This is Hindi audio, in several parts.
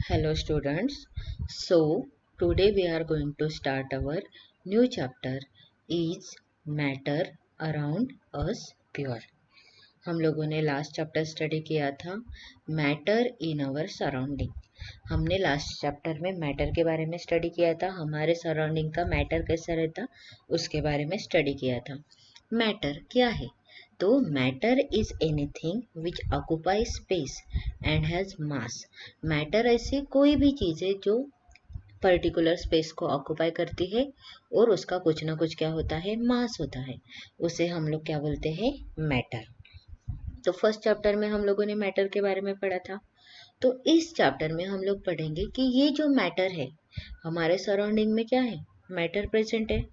Hello students. So today we are going to start our new chapter is matter around us pure. हम लोगों ने लास्ट चैप्टर स्टडी किया था मैटर इन आवर सराउंडिंग। हमने लास्ट चैप्टर में मैटर के बारे में स्टडी किया था, हमारे सराउंडिंग का मैटर कैसा रहता उसके बारे में स्टडी किया था। मैटर क्या है? तो matter is anything which occupy space and has mass. Matter ऐसी कोई भी चीज़ है जो पर्टिकुलर स्पेस को ऑक्यूपाई करती है और उसका कुछ ना कुछ क्या होता है, मास होता है। उसे हम लोग क्या बोलते हैं, मैटर। तो फर्स्ट चैप्टर में हम लोगों ने मैटर के बारे में पढ़ा था। तो इस चैप्टर में हम लोग पढ़ेंगे कि ये जो मैटर है हमारे सराउंडिंग में क्या है, मैटर प्रेजेंट है।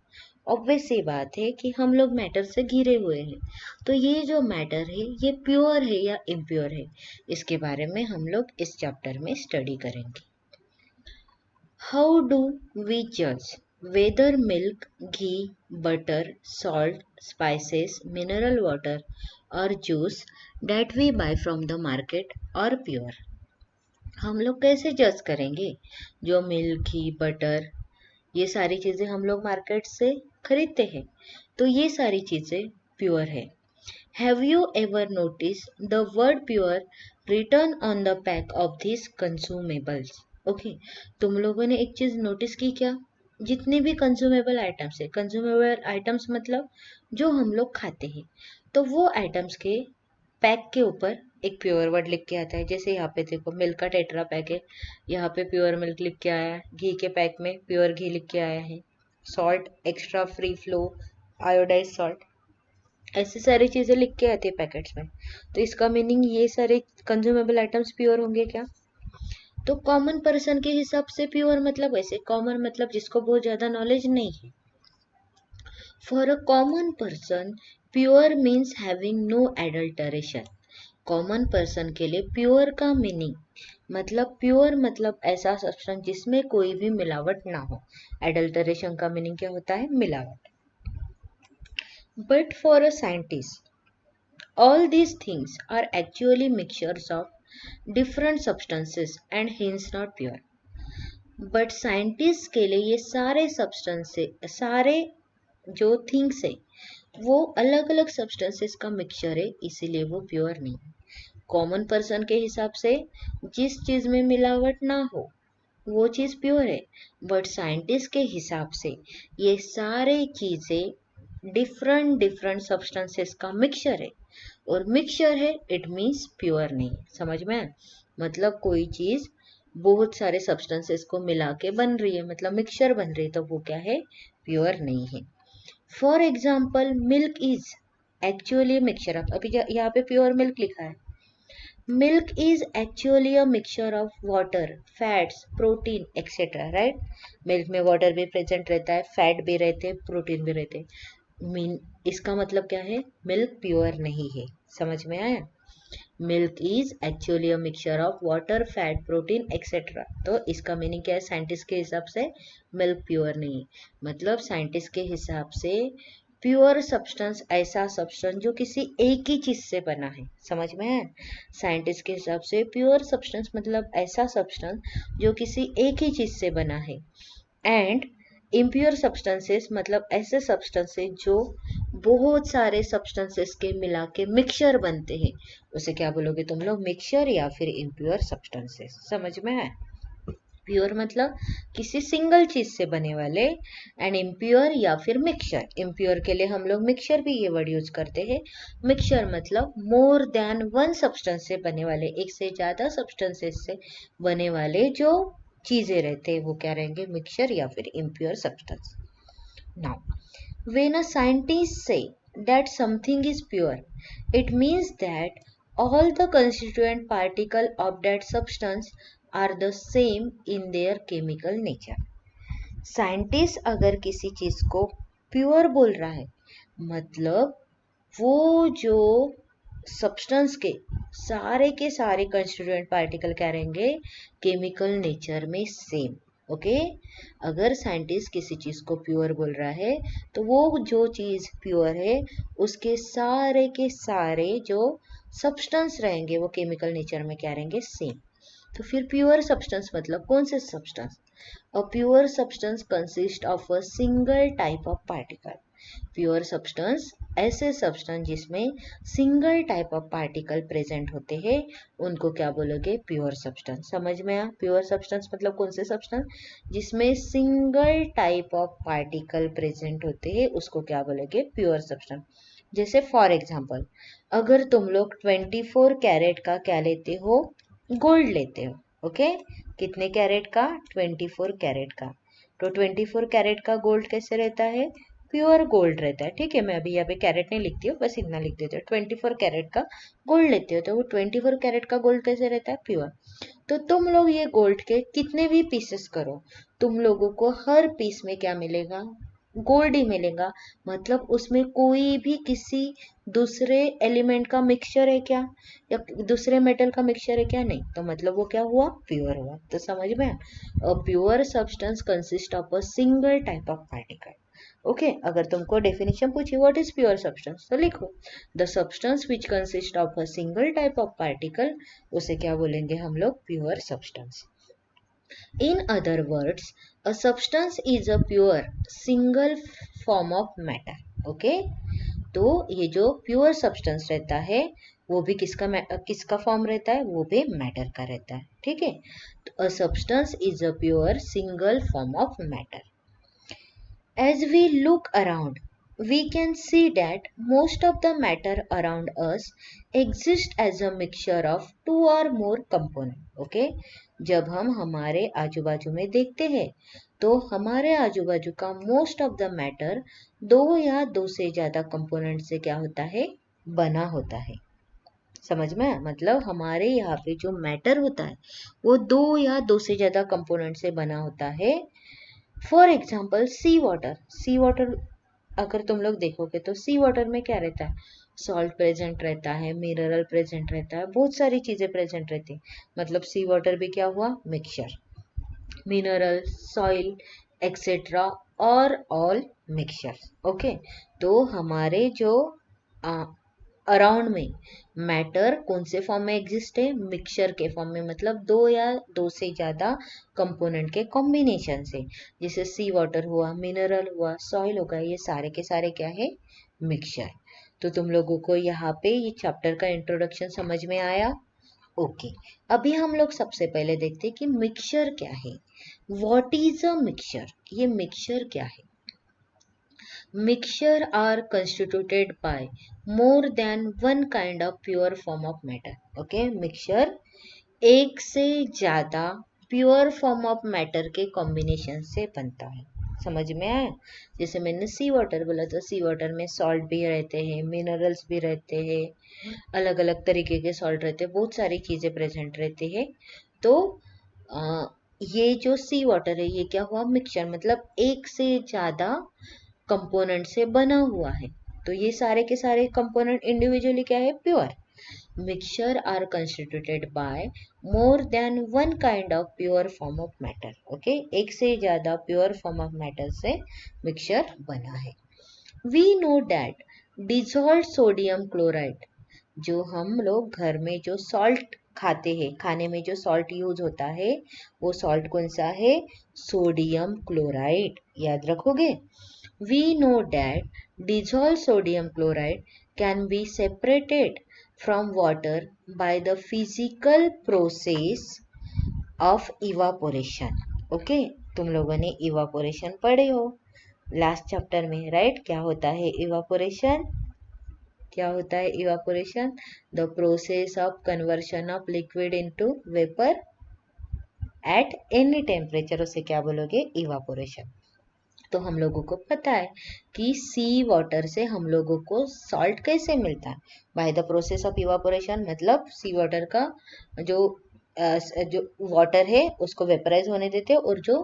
ऑब्वियस सी बात है कि हम लोग मैटर से घिरे हुए हैं। तो ये जो मैटर है ये प्योर है या इम्प्योर है, इसके बारे में हम लोग इस चैप्टर में स्टडी करेंगे। हाउ डू वी जज whether milk, ghee, butter, salt, spices, mineral water or juice that we buy from the market are pure? हम लोग कैसे जज करेंगे जो मिल्क, घी, बटर, ये सारी चीज़ें हम लोग मार्केट से खरीदते हैं, तो ये सारी चीज़ें प्योर है। Have you ever notice the word pure return on the pack of this consumables? Okay, तुम लोगों ने एक चीज़ नोटिस की क्या? जितने भी कंज्यूमेबल आइटम्स है, कंज्यूमेबल आइटम्स मतलब जो हम लोग खाते हैं, तो वो आइटम्स के पैक के ऊपर एक प्योर वर्ड लिख के आता है। जैसे यहाँ पे देखो, मिल्क का टेट्रा पैक है, यहाँ पे प्योर मिल्क लिख के आया है। घी के पैक में प्योर घी लिख के आया है। Salt extra free flow iodise salt, ऐसी सारी चीज़ें लिख के आती है पैकेट्स में। तो इसका मीनिंग ये सारे कंज्यूमेबल आइटम्स प्योर होंगे क्या? तो कॉमन पर्सन के हिसाब से प्योर मतलब ऐसे, कॉमन मतलब जिसको बहुत ज़्यादा नॉलेज नहीं है। For a common person pure means having no adulteration. Common person के लिए प्योर का मीनिंग मतलब, प्योर मतलब ऐसा सब्सटेंस जिसमें कोई भी मिलावट ना हो। एडल्टरेशन का मीनिंग क्या होता है, मिलावट। But for a scientist all these things are actually mixtures of different substances and hence not pure. But scientists के लिए ये सारे substances, सारे जो थिंग्स है वो अलग अलग सब्सटेंसेस का मिक्सचर है, इसीलिए वो प्योर नहीं है। कॉमन पर्सन के हिसाब से जिस चीज में मिलावट ना हो वो चीज प्योर है, बट साइंटिस्ट के हिसाब से ये सारे चीजें डिफरेंट डिफरेंट सब्सटेंसेस का मिक्सचर है, और मिक्सचर है इट मीन्स प्योर नहीं। समझ में आया? मतलब कोई चीज बहुत सारे सब्सटेंसेस को मिला के बन रही है, मतलब मिक्सचर बन रही है, तो वो क्या है, प्योर नहीं है। For example milk is actually mixture of, अभी यहाँ पे प्योर मिल्क लिखा है। Milk is actually a mixture of water, fats, protein etcetera, right? Milk में वाटर भी प्रेजेंट रहता है, फैट भी रहते हैं, प्रोटीन भी रहते हैं। मीन इसका मतलब क्या है, मिल्क प्योर नहीं है। समझ में आया? Milk is actually a mixture of water, fat, protein etcetera. तो इसका मीनिंग क्या है, साइंटिस्ट के हिसाब से मिल्क प्योर नहीं है। मतलब साइंटिस्ट के हिसाब से प्योर सब्सटेंस ऐसा सब्सटेंस जो किसी एक ही चीज से बना है। समझ में है? साइंटिस्ट के हिसाब से प्योर सब्सटेंस मतलब ऐसा सब्सटेंस जो किसी एक ही चीज से बना है। एंड इम्प्योर सब्सटेंसेस मतलब ऐसे सब्सटेंसेस जो बहुत सारे सब्सटेंसेस के मिला के मिक्सचर बनते हैं, उसे क्या बोलोगे तुम लोग, मिक्सचर या फिर इम्प्योर सब्सटेंसेस। समझ में है? प्योर मतलब किसी सिंगल चीज से बने वाले, एंड इम्प्योर या फिर मिक्सचर। इम्प्योर के लिए हम लोग मिक्सचर भी ये वर्ड यूज करते हैं। मिक्सचर मतलब मोर देन वन सब्सटेंस से बने वाले, एक से ज्यादा सब्सटेंसेस से बने वाले जो चीजें रहते हैं वो क्या रहेंगे, मिक्सचर या फिर impure substance. Now when a scientist से that something is pure, it means that all the constituent particle of that substance are the same in their chemical nature. Scientist अगर किसी चीज को प्योर बोल रहा है मतलब वो जो सब्सटेंस के सारे कंस्टिट्यूएंट पार्टिकल क्या रहेंगे, केमिकल नेचर में सेम। ओके, अगर साइंटिस्ट किसी चीज को प्योर बोल रहा है तो वो जो चीज प्योर है उसके सारे के सारे जो सब्सटेंस रहेंगे वो केमिकल नेचर में क्या रहेंगे, सेम। तो फिर प्योर सब्सटेंस मतलब कौन से substance? A pure substance consist of a single type of particle. Pure substance ऐसे सब्सटेंस जिसमें single type of particle present होते हैं उनको क्या बोलोगे? Pure substance. समझ में आया? प्योर सब्सटेंस मतलब कौन से सब्सटेंस जिसमें single type of particle present होते हैं उसको क्या बोलोगे? Pure substance. जैसे फॉर एग्जाम्पल, अगर तुम लोग 24 कैरेट का क्या लेते हो? गोल्ड लेते हो। ओके, कितने कैरेट का? 24 कैरेट का। तो 24 कैरेट का गोल्ड कैसे रहता है? प्योर गोल्ड रहता है। ठीक है, मैं अभी यहाँ पे कैरेट नहीं लिखती हूँ, बस इतना लिख देती हूँ। 24 कैरेट का गोल्ड लेते हो तो वो 24 कैरेट का गोल्ड कैसे रहता है? प्योर। तो तुम लोग ये गोल्ड के कितने भी पीसेस करो, तुम लोगों को हर पीस में क्या मिलेगा? गोल्ड ही मिलेगा। मतलब उसमें कोई भी किसी दूसरे एलिमेंट का मिक्सचर है क्या, या दूसरे मेटल का मिक्सचर है क्या? नहीं। तो मतलब वो क्या हुआ? प्योर हुआ। तो समझ में? अ pure substance consist of a single type of particle. Okay, अगर तुमको डेफिनेशन पूछी व्हाट इज प्योर सब्सटेंस तो लिखो the substance which consist of a single type of particle, उसे क्या बोलेंगे हम लोग? Pure substance. In other words, a substance is a pure single form of matter. Okay? तो ये जो प्योर सब्सटेंस रहता है वो भी किसका फॉर्म रहता है? वो भी मैटर का रहता है। ठीक है, तो a substance is a pure single form of matter. As we look around, we can see that most of the matter around us exists as a mixture of two or more components. Okay? जब हम हमारे आजू बाजू में देखते हैं तो हमारे आजू बाजू का मोस्ट ऑफ द मैटर दो या दो से ज्यादा कंपोनेंट से क्या होता है? बना होता है। समझ में? मतलब हमारे यहाँ पे जो मैटर होता है वो दो या दो से ज्यादा कंपोनेंट से बना होता है। For example sea water. Sea water अगर तुम लोग देखोगे तो सी वाटर में क्या रहता है? सॉल्ट प्रेजेंट रहता है, मिनरल प्रेजेंट रहता है, बहुत सारी चीजें प्रेजेंट रहती है। मतलब सी वाटर भी क्या हुआ? मिक्सचर। मिनरल, सॉइल एक्सेट्रा और ऑल मिक्सचर। ओके, तो हमारे जो अराउंड में मैटर कौन से फॉर्म में एग्जिस्ट है? मिक्सचर के फॉर्म में। मतलब दो या दो से ज्यादा कंपोनेंट के कॉम्बिनेशन से। जैसे सी वाटर हुआ, मिनरल हुआ, सॉइल होगा, ये सारे के सारे क्या है? मिक्सचर। तो तुम लोगों को यहाँ पे ये चैप्टर का इंट्रोडक्शन समझ में आया? ओके, अभी हम लोग सबसे पहले देखते हैं कि मिक्सचर क्या है। What is a mixture? ये मिक्सचर क्या है? Mixture are constituted by more than one kind of pure form of matter. Okay, mixture एक से ज्यादा प्योर फॉर्म ऑफ मैटर के कॉम्बिनेशन से बनता है। समझ में आया? जैसे मैंने सी वाटर बोला तो सी वाटर में सॉल्ट भी रहते हैं, मिनरल्स भी रहते हैं, अलग अलग तरीके के सॉल्ट रहते हैं, बहुत सारी चीजें प्रेजेंट रहती है। तो ये जो सी वाटर है ये क्या हुआ? मिक्सचर। मतलब एक से ज्यादा कंपोनेंट से बना हुआ है। तो ये सारे के सारे कंपोनेंट इंडिविजुअली क्या है? Pure. Mixture are constituted by more than one kind of pure form of matter. Okay, एक से ज्यादा प्योर फॉर्म ऑफ मैटर से मिक्सचर बना है। We know that dissolve sodium chloride, जो हम लोग घर में जो सॉल्ट खाते हैं, खाने में जो सॉल्ट यूज होता है वो सॉल्ट कौन सा है? Sodium chloride. याद रखोगे? We know that dissolved sodium chloride can be separated from water by the physical process of evaporation. Okay, तुम लोगों ने evaporation पढ़े हो लास्ट चैप्टर में, राइट? क्या होता है evaporation? क्या होता है evaporation? The process of conversion of liquid into vapor at any temperature, उसे क्या बोलोगे? evaporation। तो हम लोगों को पता है कि सी वाटर से हम लोगों को सॉल्ट कैसे मिलता है? By the process of evaporation. मतलब सी वाटर का जो जो वाटर है उसको वेपराइज होने देते हैं और जो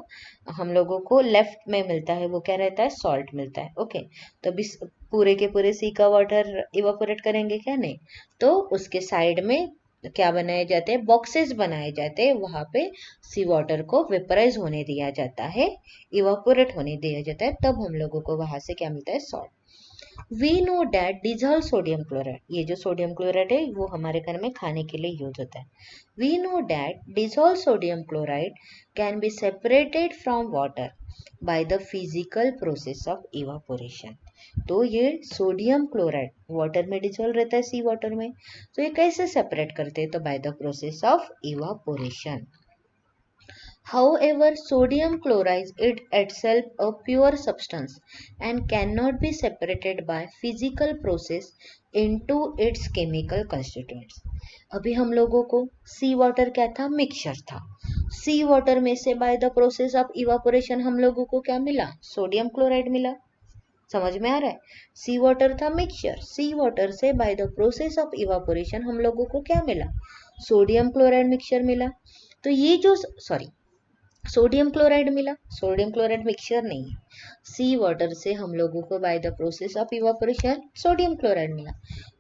हम लोगों को लेफ्ट में मिलता है वो क्या रहता है? सॉल्ट मिलता है। ओके, तो अभी पूरे के पूरे सी का वाटर इवापोरेट करेंगे क्या? नहीं। तो उसके साइड में क्या बनाए जाते हैं? बॉक्सेस बनाए जाते हैं, वहां पे सी वाटर को वेपराइज होने दिया जाता है, इवापोरेट होने दिया जाता है, तब हम लोगों को वहां से क्या मिलता है? Salt. We know that dissolve sodium chloride, ये जो सोडियम क्लोराइड है वो हमारे घर में खाने के लिए यूज होता है. We know that dissolve sodium chloride can be separated from water by the physical process of evaporation. तो ये सोडियम क्लोराइड वाटर में डिजोल्व रहता है, सी वाटर में, तो ये कैसे सेपरेट करते हैं, तो by the process of evaporation. However, sodium chloride is itself a pure substance and cannot be separated by physical process into its chemical constituents. अभी हम लोगों को सी वाटर क्या था, मिक्सचर था. सी वाटर में से by the process of evaporation हम लोगों को क्या मिला, सोडियम क्लोराइड मिला. समझ में आ रहा है. सी वाटर था मिक्सचर, सी वाटर से by the process of evaporation हम लोगों को क्या मिला, सोडियम क्लोराइड मिक्सचर मिला. तो ये जो सोडियम क्लोराइड मिला, सोडियम क्लोराइड मिक्सचर नहीं है. सी वाटर से हम लोगों को by the process of evaporation sodium chloride मिला.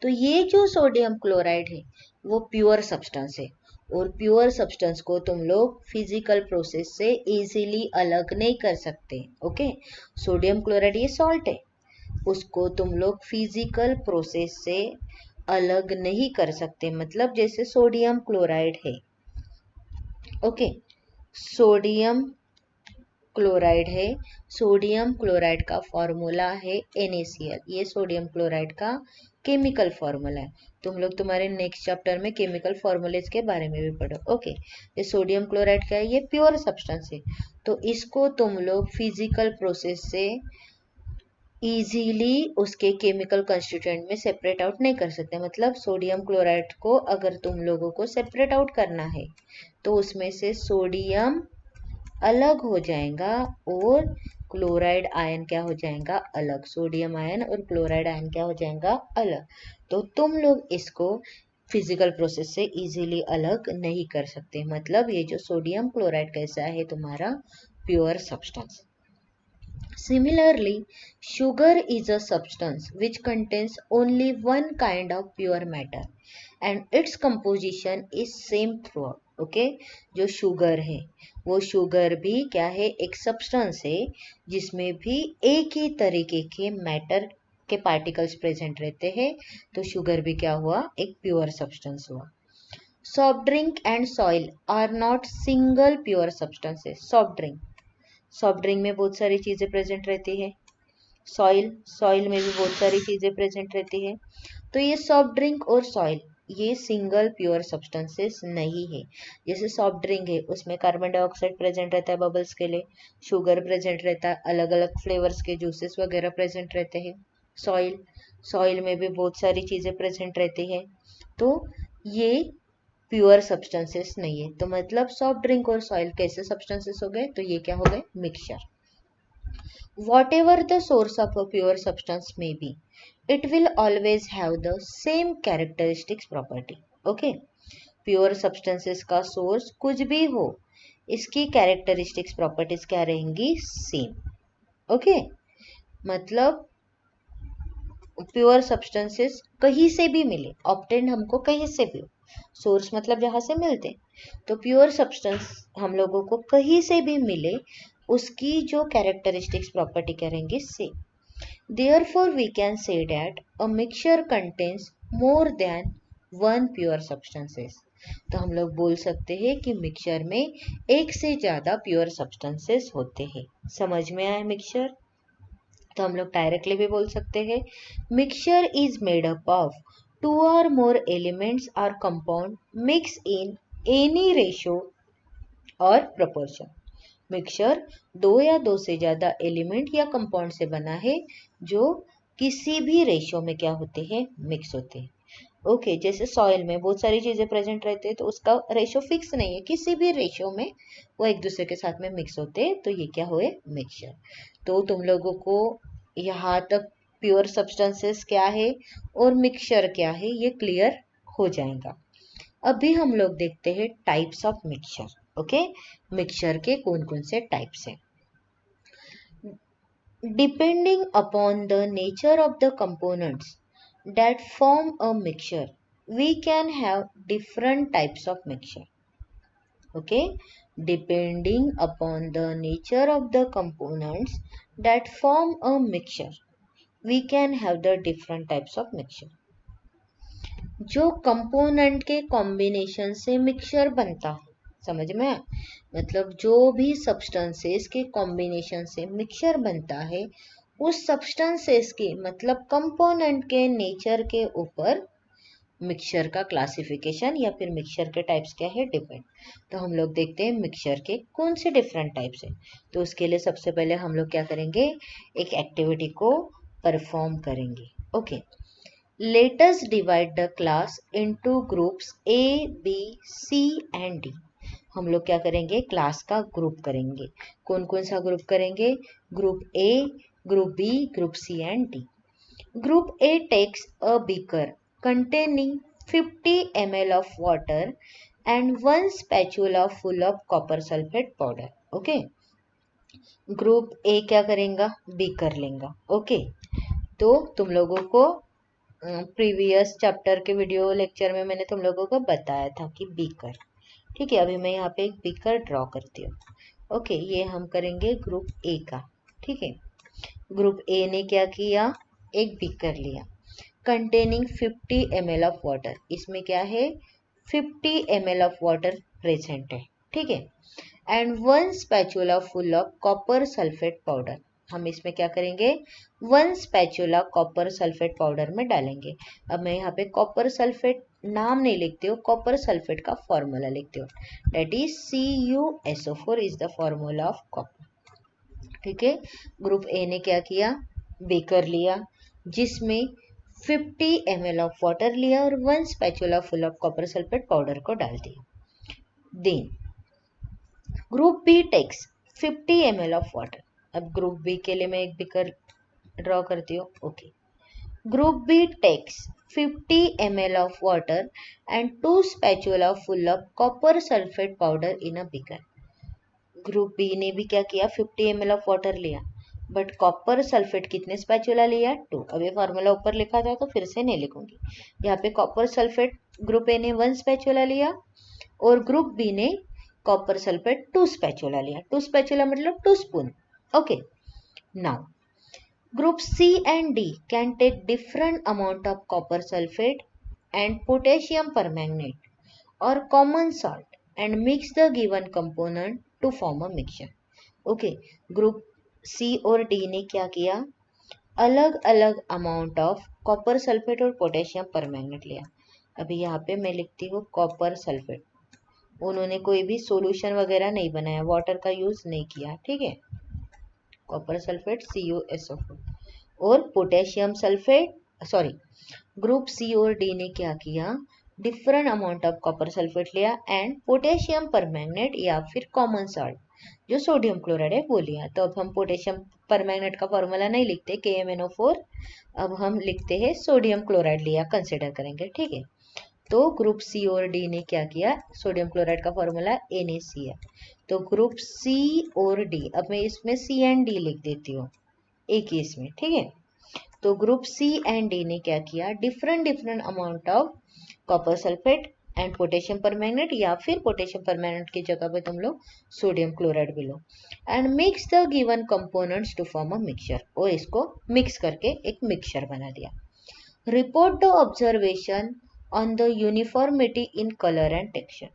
तो ये जो सोडियम क्लोराइड है वो प्योर सब्सटेंस है, और प्योर सब्सटेंस को तुम लोग फिजिकल प्रोसेस से इजीली अलग नहीं कर सकते. ओके, सोडियम क्लोराइड ये सॉल्ट है, उसको तुम लोग फिजिकल प्रोसेस से अलग नहीं कर सकते. मतलब जैसे सोडियम क्लोराइड है, ओके, सोडियम क्लोराइड है, सोडियम क्लोराइड का फॉर्मूला है NaCl. ये सोडियम क्लोराइड का केमिकल फॉर्मूला है. तुम लोग तुम्हारे नेक्स्ट चैप्टर में केमिकल फॉर्मूलेज के बारे में भी पढ़ो. ओके, ये सोडियम क्लोराइड का है, ये प्योर सब्सटेंस है, तो इसको तुम लोग फिजिकल प्रोसेस से इजीली उसके केमिकल कंस्टिट्यूएंट में सेपरेट आउट नहीं कर सकते. मतलब सोडियम क्लोराइड को अगर तुम लोगों को सेपरेट आउट करना है तो उसमें से सोडियम अलग हो जाएगा और क्लोराइड आयन क्या हो जाएगा, अलग. सोडियम आयन और क्लोराइड आयन क्या हो जाएगा, अलग. तो तुम लोग इसको फिजिकल प्रोसेस से इजीली अलग नहीं कर सकते. मतलब ये जो सोडियम क्लोराइड कैसा है, तुम्हारा pure substance. Similarly, sugar is a substance which contains only one kind of pure matter and its composition is same throughout. Okay, जो शुगर है वो शुगर भी क्या है, एक सब्सटेंस है जिसमें भी एक ही तरीके के मैटर के पार्टिकल्स प्रेजेंट रहते हैं. तो शुगर भी क्या हुआ, एक प्योर सब्सटेंस हुआ. Soft drink and soil are not single pure substances. Soft drink में बहुत सारी चीज़ें प्रेजेंट रहती है, सॉइल में भी बहुत सारी चीज़ें प्रेजेंट रहती है. तो ये सॉफ्ट ड्रिंक और सॉइल ये सिंगल प्योर सब्सटेंसेस नहीं है. जैसे सॉफ्ट ड्रिंक है उसमें कार्बन डाइऑक्साइड प्रेजेंट रहता है बबल्स के लिए, शुगर प्रेजेंट रहता है, अलग अलग फ्लेवर्स के जूसेस वगैरह प्रेजेंट रहते हैं. सॉइल में भी बहुत सारी चीज़ें प्रेजेंट रहती है. तो ये प्योर सब्सटेंसेस नहीं है. तो मतलब सॉफ्ट ड्रिंक और सॉइल कैसे सब्सटेंसेस हो गए, तो ये क्या हो गए, mixture. Whatever the source of a pure substance में be, it will always have the same characteristics property. Okay, pure substances का सोर्स कुछ भी हो, इसकी कैरेक्टरिस्टिक्स प्रॉपर्टीज क्या रहेंगी, सेम. ओके, मतलब प्योर सब्सटेंसेस कहीं से भी मिले, ऑब्टेन हमको कहीं से भी हो, सोर्स मतलब जहाँ से मिलते, तो प्योर सब्सटेंस हम लोगों को कहीं से भी मिले, उसकी जो कैरेक्टरिस्टिक्स प्रॉपर्टी करेंगे same. Therefore we can say that a mixture contains more than one pure substances. तो हम लोग बोल सकते हैं कि मिक्सचर में एक से ज़्यादा प्योर सब्सटेंसेस होते हैं. समझ में आया मिक्सचर, तो हम लोग डायरेक्टली भी बोल सकते हैं mixture is made up of two or more elements or compound mix in any ratio or proportion. Mixture दो या दो से ज्यादा एलिमेंट या कंपाउंड से बना है जो किसी भी रेशो में क्या होते हैं, मिक्स होते हैं. ओके, जैसे सॉइल में बहुत सारी चीजें प्रेजेंट रहते हैं तो उसका रेशो फिक्स नहीं है, किसी भी रेशो में वो एक दूसरे के साथ में मिक्स होते हैं, तो ये क्या हुए, मिक्सचर. तो तुम लोगों को यहाँ तक प्योर सब्सटेंसेस क्या है और मिक्सचर क्या है ये क्लियर हो जाएगा. अभी हम लोग देखते हैं types of mixture. Okay, mixture के कौन कौन से टाइप्स हैं. Depending upon the nature of the components that form a mixture, we can have different types of mixture. Okay, depending upon the nature of the components that form a mixture, we can have the different types of mixture. जो कंपोनेंट के कॉम्बिनेशन से मिक्सचर बनता है, समझ में आया? मतलब जो भी सब्सटेंसेस के कॉम्बिनेशन से मिक्सचर बनता है, उस सब्सटेंसेस के मतलब कंपोनेंट के नेचर के ऊपर मिक्सचर का क्लासिफिकेशन या फिर मिक्सचर के टाइप्स क्या है, डिपेंड। तो हम लोग देखते हैं मिक्सचर के कौन से डिफरेंट टाइप्स हैं। तो उसके लिए सबसे पहले हम लोग क्या करेंगे, एक एक्टिविटी को परफॉर्म करेंगे। Okay, let us divide the class into groups A B C and D. हम लोग क्या करेंगे, क्लास का ग्रुप करेंगे। कौन कौन सा ग्रुप करेंगे, group A, group B, group C and D. Group A takes a beaker containing 50 ml of water and 1 spatula full of copper sulfate powder. Okay, group A क्या करेगा, बीकर लेगा। ओके, तो तुम लोगों को प्रीवियस चैप्टर के वीडियो लेक्चर में मैंने तुम लोगों को बताया था कि बीकर, ठीक है। अभी मैं यहाँ पे एक बीकर ड्रॉ करती हूँ। ओके, ये हम करेंगे ग्रुप ए का, ठीक है। ग्रुप ए ने क्या किया, एक बीकर लिया कंटेनिंग 50 ml ऑफ वाटर। इसमें क्या है, 50 ml ऑफ वाटर प्रेजेंट है, ठीक है। And 1 spatula full of copper sulphate powder. हम इसमें क्या करेंगे, 1 स्पैचुला कॉपर सल्फेट पाउडर में डालेंगे। अब मैं यहाँ पे कॉपर सल्फेट नाम नहीं लिखती हूँ, कॉपर सल्फेट का फॉर्मूला लिखती हूँ। That is CuSO4 is the formula of copper, ठीक है। ग्रुप ए ने क्या किया, बेकर लिया जिसमें 50 ml ऑफ वाटर लिया और 1 spatula full of copper sulphate powder को डाल दिया। Then group B takes 50 ml of water. अब ग्रुप बी के लिए मैं एक बीकर ड्रॉ करती हूँ। Okay, group B takes 50 ml of water and 2 spatula full of copper sulphate powder in a beaker. Group B ने भी क्या किया, 50 ml ऑफ वाटर लिया, बट कॉपर सल्फेट कितने स्पैचुला लिया, 2। अब ये फॉर्मूला ऊपर लिखा था तो फिर से नहीं लिखूंगी। यहाँ पे कॉपर सल्फेट ग्रुप ए ने 1 स्पैचुला लिया और ग्रुप बी ने कॉपर सल्फेट 2 स्पैचुला लिया। 2 स्पैचुला मतलब 2 spoon. Okay, now group C and D can take different amount of copper sulphate and potassium permanganate और common salt and mix the given component to form a mixture. Okay, group C और डी ने क्या किया, अलग अलग अमाउंट ऑफ कॉपर सल्फेट और पोटेशियम परमैंगनेट लिया। अभी यहाँ पे मैं लिखती हूँ कॉपर सल्फेट। उन्होंने कोई भी सॉल्यूशन वगैरह नहीं बनाया, वाटर का यूज नहीं किया, ठीक है। कॉपर सल्फेट CuSO4 और potassium sulphate, sorry, group C और डी ने क्या किया, different amount of copper sulphate लिया एंड पोटेशियम परमैंगनेट या फिर कॉमन सॉल्ट जो सोडियम क्लोराइड है वो लिया। तो अब हम पोटेशियम परमैंगनेट का फॉर्मूला नहीं लिखते KMnO4, अब हम लिखते हैं सोडियम क्लोराइड लिया, कंसिडर करेंगे, ठीक है। तो ग्रुप सी और डी ने क्या किया, सोडियम क्लोराइड का फॉर्मूला NaC है। तो ग्रुप सी और डी, अब मैं इसमें C एंड D लिख देती हूँ एक ही इसमें, ठीक है। तो ग्रुप सी एंड डी ने क्या किया, different amount of copper sulphate and potassium permanganate या फिर पोटेशियम परमैंगनेट की जगह पे तुम लोग सोडियम क्लोराइड भी लो and mix the given components to form a mixture. और इसको मिक्स करके एक मिक्सचर बना दिया। Report the observation on the uniformity in colour and texture.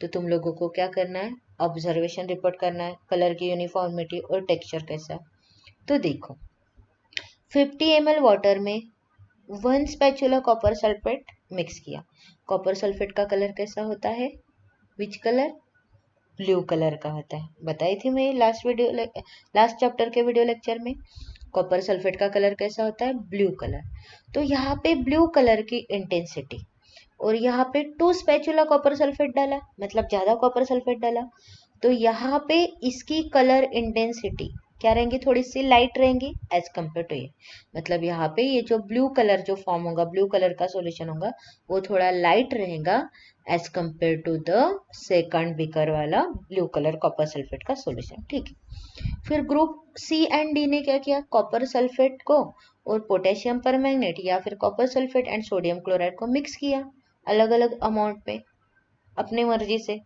तो तुम लोगों को क्या करना है, ऑब्जर्वेशन रिपोर्ट करना है, कलर की यूनिफॉर्मिटी और टेक्सचर कैसा। तो देखो 50 ml वाटर में 1 स्पैचुला कॉपर सल्फेट मिक्स किया। कॉपर सल्फेट का कलर कैसा होता है, विच कलर, ब्लू कलर का होता है। बताई थी मैं लास्ट चैप्टर के वीडियो लेक्चर में, कॉपर सल्फेट का कलर कैसा होता है, ब्लू कलर। तो यहाँ पे ब्लू कलर की इंटेंसिटी और यहाँ पे 2 स्पैचुला कॉपर सल्फेट डाला, मतलब ज्यादा कॉपर सल्फेट डाला, तो यहाँ पे इसकी कलर इंटेंसिटी क्या रहेंगी, थोड़ी सी लाइट रहेंगी एज कम्पेयर टू ये। मतलब यहाँ पे ये जो ब्लू कलर जो फॉर्म होगा, ब्लू कलर का सॉल्यूशन होगा, वो थोड़ा लाइट रहेगा as compare to the second beaker वाला ब्लू कलर कॉपर सल्फेट का सॉल्यूशन, ठीक है। फिर ग्रुप सी एंड डी ने क्या किया, कॉपर सल्फेट को और पोटेशियम परमैंगनेट या फिर copper sulphate and sodium chloride को मिक्स किया अलग अलग अमाउंट पे अपनी मर्जी से।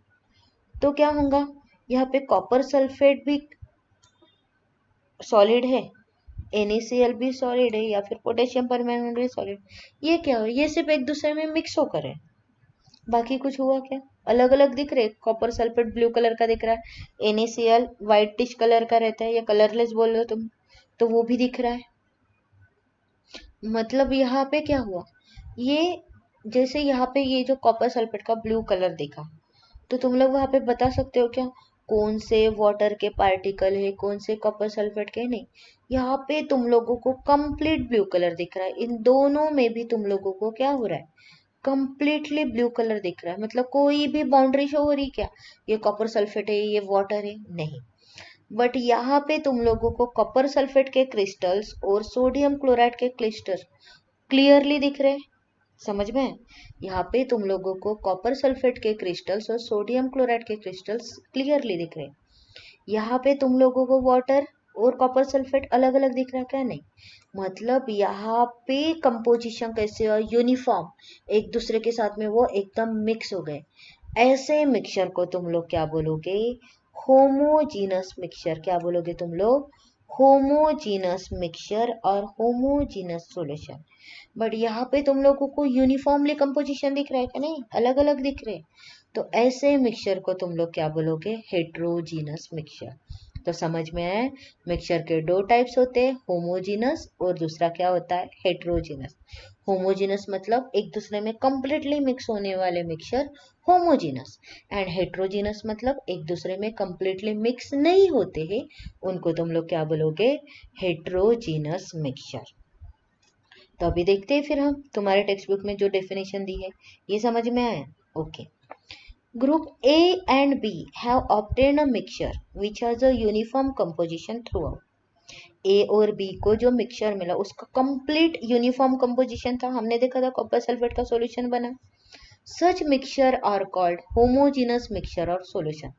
तो क्या होगा, यहाँ पे कॉपर सल्फेट भी सॉलिड है NaCl भी सॉलिड है या फिर पोटेशियम परमैंगनेट भी सॉलिड। ये क्या हो, ये सिर्फ एक दूसरे में मिक्स होकर है, बाकी कुछ हुआ क्या? अलग अलग दिख रहे। कॉपर सल्फेट ब्लू कलर का दिख रहा है, NaCl व्हाइटिश कलर का रहता है या कलरलेस बोल रहे हो तुम, तो वो भी दिख रहा है। मतलब यहाँ पे क्या हुआ, ये जैसे यहाँ पे ये जो कॉपर सल्फेट का ब्लू कलर दिखा, तो तुम लोग वहां पे बता सकते हो क्या कौन से वाटर के पार्टिकल है, कौन से कॉपर सल्फेट के? नहीं, यहाँ पे तुम लोगों को कंप्लीट ब्लू कलर दिख रहा है। इन दोनों में भी तुम लोगों को क्या हो रहा है, कंप्लीटली ब्लू कलर दिख रहा है। मतलब कोई भी बाउंड्री शो हो रही क्या, ये कॉपर सल्फेट है ये वाटर है? नहीं। बट यहाँ पे तुम लोगों को कॉपर सल्फेट के क्रिस्टल्स और सोडियम क्लोराइड के क्रिस्टल क्लियरली दिख रहे हैं। समझ में? यहाँ पे तुम लोगों को कॉपर सल्फेट के क्रिस्टल्स और सोडियम क्लोराइड के क्रिस्टल्स क्लियरली दिख रहे हैं। यहाँ पे तुम लोगों को वाटर और कॉपर सल्फेट अलग अलग दिख रहा है क्या? नहीं। मतलब यहाँ पे कंपोजिशन कैसे हुआ, यूनिफॉर्म, एक दूसरे के साथ में वो एकदम मिक्स हो गए। ऐसे मिक्सचर को तुम लोग क्या बोलोगे, होमोजीनस मिक्सचर। क्या बोलोगे तुम लोग, होमोजीनस मिक्सचर और होमोजीनस सॉल्यूशन। बट यहाँ पे तुम लोगों को यूनिफॉर्मली कंपोजिशन दिख रहा है क्या? नहीं, अलग अलग दिख रहे। तो ऐसे मिक्सचर को तुम लोग क्या बोलोगे, हेट्रोजीनस मिक्सचर। तो समझ में आया, मिक्सचर के दो टाइप्स होते हैं, होमोजीनस और दूसरा क्या होता है, हेट्रोजीनस। होमोजीनस मतलब एक दूसरे में कंप्लीटली मिक्स होने वाले मिक्सचर होमोजीनस, एंड हेट्रोजीनस मतलब एक दूसरे में कंप्लीटली मिक्स नहीं होते हैं, उनको तुम लोग क्या बोलोगे, हेट्रोजीनस मिक्सचर। तो अभी देखते हैं फिर हम तुम्हारे टेक्स्ट बुक में जो डेफिनेशन दी है, ये समझ में आया? Okay. Group A and B have obtained a mixture which has a uniform composition throughout. A और B को जो मिक्सचर मिला उसका कंप्लीट यूनिफॉर्म कंपोजिशन था, हमने देखा था कॉपर सल्फेट का सॉल्यूशन बना। Such mixture are called homogeneous mixture और सॉल्यूशन।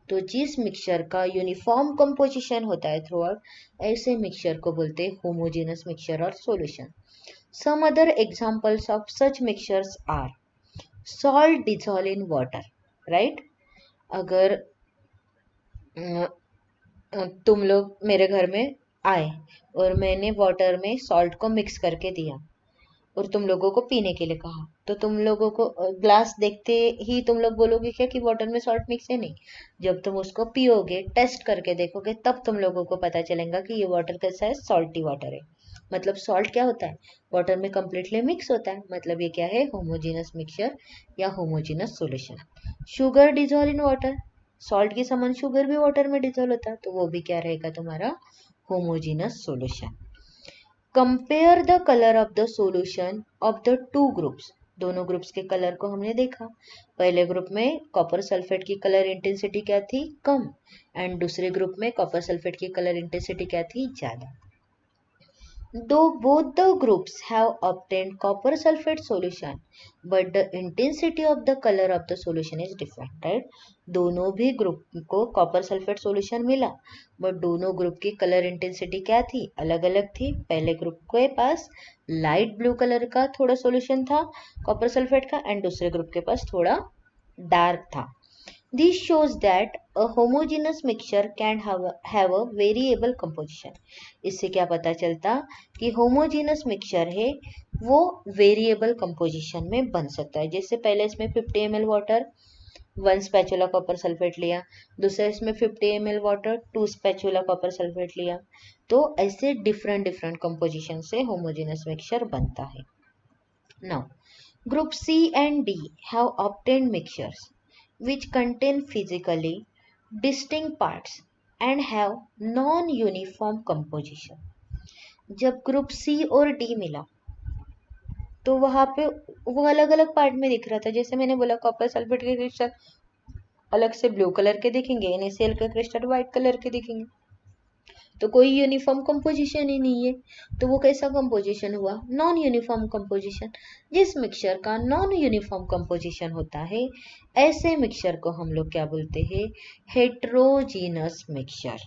तो जिस मिक्सचर का यूनिफॉर्म कंपोजिशन होता है थ्रू आउट, ऐसे मिक्सचर को बोलते हैं होमोजीनस मिक्सचर और solution. Some other examples of such mixtures are salt dissolve in water, right? अगर तुम लोग मेरे घर में आए और मैंने वाटर में सॉल्ट को मिक्स करके दिया और तुम लोगों को पीने के लिए कहा, तो तुम लोगों को ग्लास देखते ही तुम लोग बोलोगे क्या कि वाटर में सॉल्ट मिक्स है? नहीं। जब तुम उसको पियोगे, टेस्ट करके देखोगे, तब तुम लोगों को पता चलेगा कि ये वाटर कैसा है, सॉल्टी वाटर है। मतलब सॉल्ट क्या होता है, वाटर में कंप्लीटली मिक्स होता है। मतलब ये क्या है, होमोजीनस मिक्सचर या homogeneous solution. Sugar dissolve in water, salt के समान शुगर भी वाटर में डिजोल्व होता है, तो वो भी क्या रहेगा तुम्हारा, homogeneous solution. Compare the colour of the solution of the two groups, दोनों ग्रुप्स के कलर को हमने देखा। पहले ग्रुप में कॉपर सल्फेट की कलर इंटेंसिटी क्या थी, कम, एंड दूसरे ग्रुप में कॉपर सल्फेट की कलर इंटेंसिटी क्या थी, ज्यादा। Though both the groups have obtained copper sulfate solution, but the intensity of the color of the solution is different, right? दोनों भी ग्रुप को कॉपर सल्फेट सॉल्यूशन मिला, बट दोनों ग्रुप की कलर इंटेंसिटी क्या थी, अलग अलग थी। पहले ग्रुप के पास लाइट ब्लू कलर का थोड़ा सॉल्यूशन था कॉपर सल्फेट का, एंड दूसरे ग्रुप के पास थोड़ा डार्क था। This shows that a homogeneous mixture can have a variable composition. इससे क्या पता चलता कि होमोजीनस मिक्सचर है वो वेरिएबल कंपोजिशन में बन सकता है। जैसे पहले इसमें 50 ml water 1 spatula copper sulphate लिया, दूसरे इसमें 50 ml water 2 spatula copper sulphate लिया, तो ऐसे डिफरेंट डिफरेंट कंपोजिशन से होमोजीनस मिक्सचर बनता है। Now group C and D have obtained mixtures which contain physically distinct parts and have non-uniform composition. जब ग्रुप सी और डी मिला तो वहां पे वो अलग अलग पार्ट में दिख रहा था। जैसे मैंने बोला कॉपर सल्फेट के क्रिस्टल अलग से ब्लू कलर के दिखेंगे, NaCl के क्रिस्टल व्हाइट कलर के दिखेंगे, तो कोई यूनिफॉर्म कंपोजिशन ही नहीं है। तो वो कैसा कंपोजिशन हुआ, नॉन यूनिफॉर्म कंपोजिशन। जिस मिक्सचर का नॉन यूनिफॉर्म कंपोजिशन होता है, ऐसे मिक्सचर को हम लोग क्या बोलते हैं, heterogeneous mixture.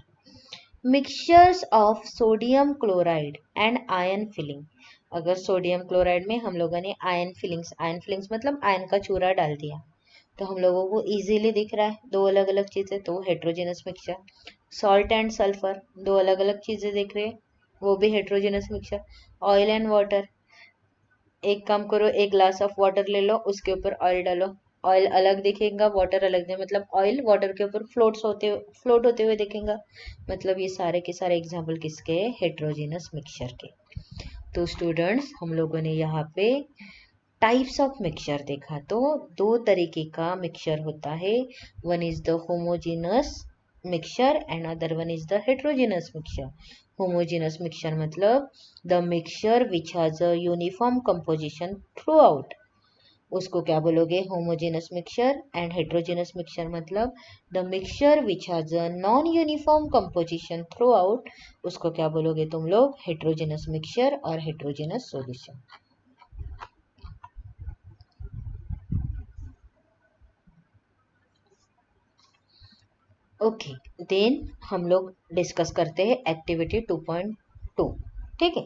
Mixtures of sodium chloride and iron filing, अगर सोडियम क्लोराइड में हम लोगों ने आयन फिलिंग्स मतलब आयन का चूरा डाल दिया, तो हम लोगों को इजीली दिख रहा है दो अलग अलग चीजें, तो heterogeneous mixture. Salt and sulphur, दो अलग अलग चीजें दिख रहे हैं, वो भी heterogeneous mixture. Oil and water, एक काम करो, एक ग्लास ऑफ वाटर ले लो, उसके ऊपर ऑयल डालो, ऑयल अलग दिखेगा, वाटर अलग दिखेगा, मतलब ऑयल वाटर के ऊपर फ्लोट होते हुए दिखेगा। मतलब ये सारे के सारे एग्जाम्पल किसके, हेट्रोजेनस मिक्सचर के। तो स्टूडेंट्स, हम लोगों ने यहाँ पे टाइप्स ऑफ मिक्सचर देखा। तो दो तरीके का मिक्सचर होता है, one is the homogeneous mixture and other one is the heterogeneous mixture. Homogeneous mixture मतलब the mixture which has a uniform composition throughout, उसको क्या बोलोगे, homogeneous mixture. And heterogeneous mixture मतलब the mixture which has a non uniform composition throughout, उसको क्या बोलोगे तुम लोग, हेट्रोजेनस मिक्सचर और हेट्रोजेनस सॉल्यूशन। ओके, देन हम लोग डिस्कस करते हैं एक्टिविटी 2.2। ठीक है,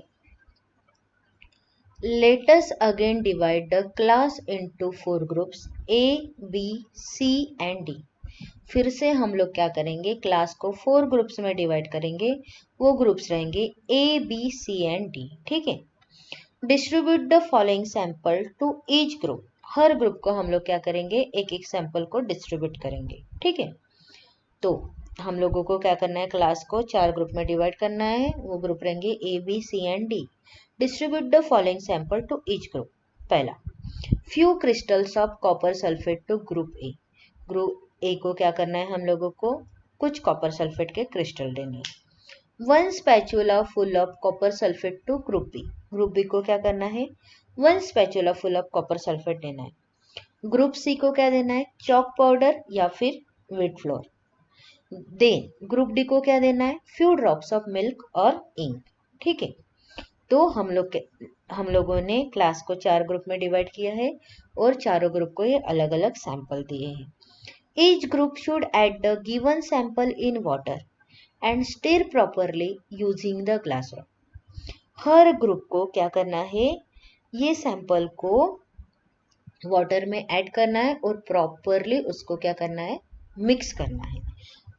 let us again divide the class into 4 groups A, B, C and D. फिर से हम लोग क्या करेंगे, क्लास को 4 ग्रुप्स में डिवाइड करेंगे। वो ग्रुप्स रहेंगे A, B, C and D. ठीक है, distribute the following sample to each group. हर ग्रुप को हम लोग क्या करेंगे, एक एक सैंपल को डिस्ट्रीब्यूट करेंगे। ठीक है, तो हम लोगों को क्या करना है, क्लास को 4 ग्रुप में डिवाइड करना है। वो ग्रुप रहेंगे A, B, C and D. Distribute the following sample to each group. पहला, few crystals of copper sulphate to group A. Group A को क्या करना है, हम लोगों को कुछ कॉपर सल्फेट के क्रिस्टल देने हैं। One spatula full of copper sulphate to group B. Group B को क्या करना है, one spatula full of copper sulphate देना है। ग्रुप सी को क्या देना है, चॉक पाउडर या फिर wheat flour. Then group D को क्या देना है, few drops of milk or ink. ठीक है, तो हम लोगों ने क्लास को 4 ग्रुप में डिवाइड किया है और चारों ग्रुप को ये अलग अलग सैंपल दिए हैं। Each group should add the given sample in water and stir properly using the glass rod. Her group को क्या करना है, ये सैंपल को वाटर में ऐड करना है और प्रॉपरली उसको क्या करना है, मिक्स करना है,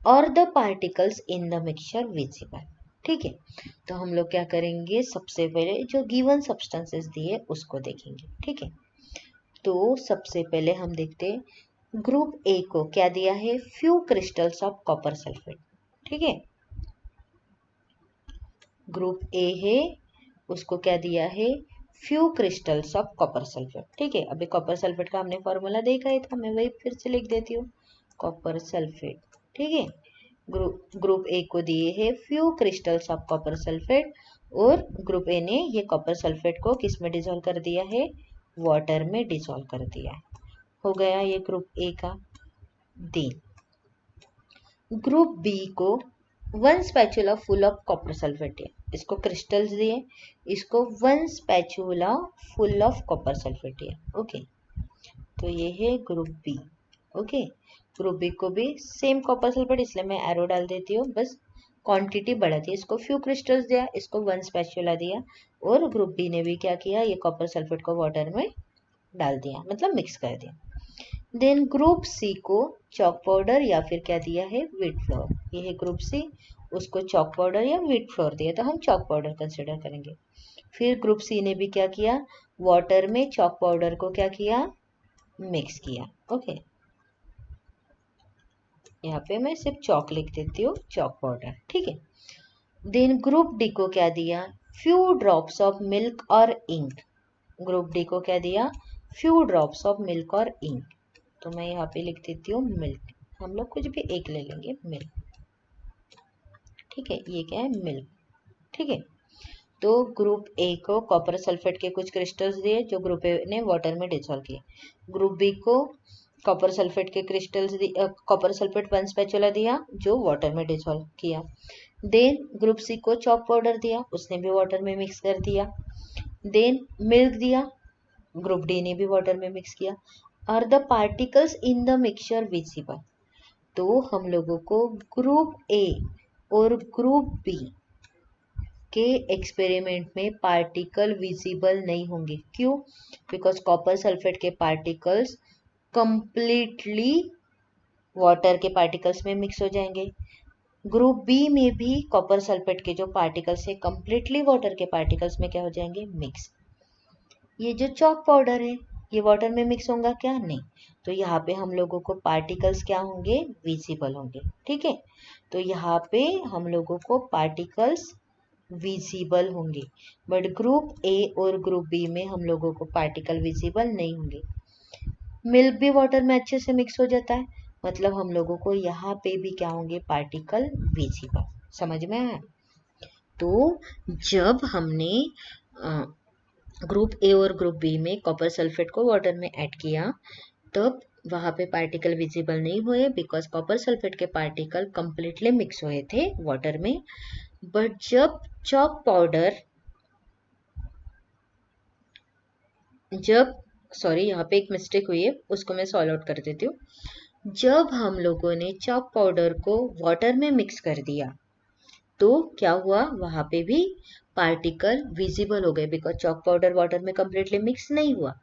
और the particles in the mixture visible. ठीक है, तो हम लोग क्या करेंगे, सबसे पहले जो गिवन सब्सटेंसेस दिए उसको देखेंगे। ठीक है, तो सबसे पहले हम देखते हैं ग्रुप ए को क्या दिया है, few crystals of copper sulphate. ठीक है, ग्रुप ए है, उसको क्या दिया है, few crystals of copper sulphate. ठीक है, अभी कॉपर सल्फेट का हमने फॉर्मूला देखा ही था, मैं वही फिर से लिख देती हूँ, कॉपर सल्फेट। ठीक है, ग्रुप ए को दिए है few crystals of copper sulphate, और ग्रुप ए ने ये कॉपर सल्फेट को किस में डिसॉल्व कर दिया है, वाटर में डिसॉल्व कर दिया है। हो गया ये ग्रुप ए का। देन ग्रुप बी को one spatula full of copper sulphate है, इसको क्रिस्टल्स दिए, इसको one spatula full of copper sulphate है। ओके, तो ये है group B. Okay, group B को भी सेम कॉपर सल्फेट, इसलिए मैं एरो डाल देती हूँ, बस क्वांटिटी बढ़ाती है। इसको फ्यू क्रिस्टल्स दिया, इसको वन स्पैचुला दिया, और ग्रुप बी ने भी क्या किया, ये कॉपर सल्फेट को वाटर में डाल दिया, मतलब मिक्स कर दिया। देन ग्रुप सी को चॉक पाउडर या फिर क्या दिया है, व्हीट फ्लोर। ये है ग्रुप सी, उसको चॉक पाउडर या व्हीट फ्लोर दिया, तो हम चॉक पाउडर कंसिडर करेंगे। फिर ग्रुप सी ने भी क्या किया, वाटर में चॉक पाउडर को क्या किया, मिक्स किया। ओके, यहाँ पे मैं सिर्फ चॉक लिख देती हूँ, चॉक पाउडर। ठीक है, देन ग्रुप डी को क्या दिया, few drops of milk or ink. Group D को क्या दिया, few drops of milk or ink, तो मैं यहाँ पे लिख देती हूँ मिल्क। हम लोग कुछ भी एक ले लेंगे, मिल्क। ठीक है, ये क्या है, मिल्क। ठीक है, तो ग्रुप ए को कॉपर सल्फेट के कुछ क्रिस्टल्स दिए जो ग्रुप ए ने वाटर में डिसॉल्व किए। ग्रुप बी को कॉपर सल्फेट के crystals, copper sulphate one spatula दिया जो वाटर में डिसॉल्व किया। देन ग्रुप सी को चॉक पाउडर दिया, उसने भी वाटर में मिक्स कर दिया। देन मिल्क दिया, ग्रुप डी ने भी वाटर में मिक्स किया। Are the particles in the mixture visible, तो हम लोगों को ग्रुप ए और ग्रुप बी के एक्सपेरिमेंट में पार्टिकल विजिबल नहीं होंगे। क्यों, बिकॉज कॉपर सल्फेट के पार्टिकल्स कंप्लीटली वाटर के पार्टिकल्स में मिक्स हो जाएंगे। ग्रुप बी में भी कॉपर सल्फेट के जो पार्टिकल्स है कंप्लीटली वाटर के पार्टिकल्स में क्या हो जाएंगे, मिक्स। ये जो चॉक पाउडर है ये वाटर में मिक्स होगा क्या, नहीं। तो यहाँ पे हम लोगों को पार्टिकल्स क्या होंगे, विजिबल होंगे, ठीक है। तो यहाँ पे हम लोगों को पार्टिकल्स विजिबल होंगे, बट ग्रुप ए और ग्रुप बी में हम लोगों को पार्टिकल विजिबल नहीं होंगे। मिल्क भी वाटर में अच्छे से मिक्स हो जाता है, मतलब हम लोगों को यहाँ पे भी क्या होंगे, पार्टिकल विजिबल। समझ में आया। तो जब हमने ग्रुप ए और ग्रुप बी में कॉपर सल्फेट को वाटर में ऐड किया तब वहां पे पार्टिकल विजिबल नहीं हुए, बिकॉज कॉपर सल्फेट के पार्टिकल कंप्लीटली मिक्स हुए थे वाटर में। बट जब चॉक पाउडर सॉरी यहाँ पे एक मिस्टेक हुई है, उसको मैं सॉल्व आउट कर देती हूँ। जब हम लोगों ने चॉक पाउडर को वाटर में मिक्स कर दिया तो क्या हुआ, वहां पे भी पार्टिकल विजिबल हो गए, बिकॉज चॉक पाउडर वाटर में कंप्लीटली मिक्स नहीं हुआ।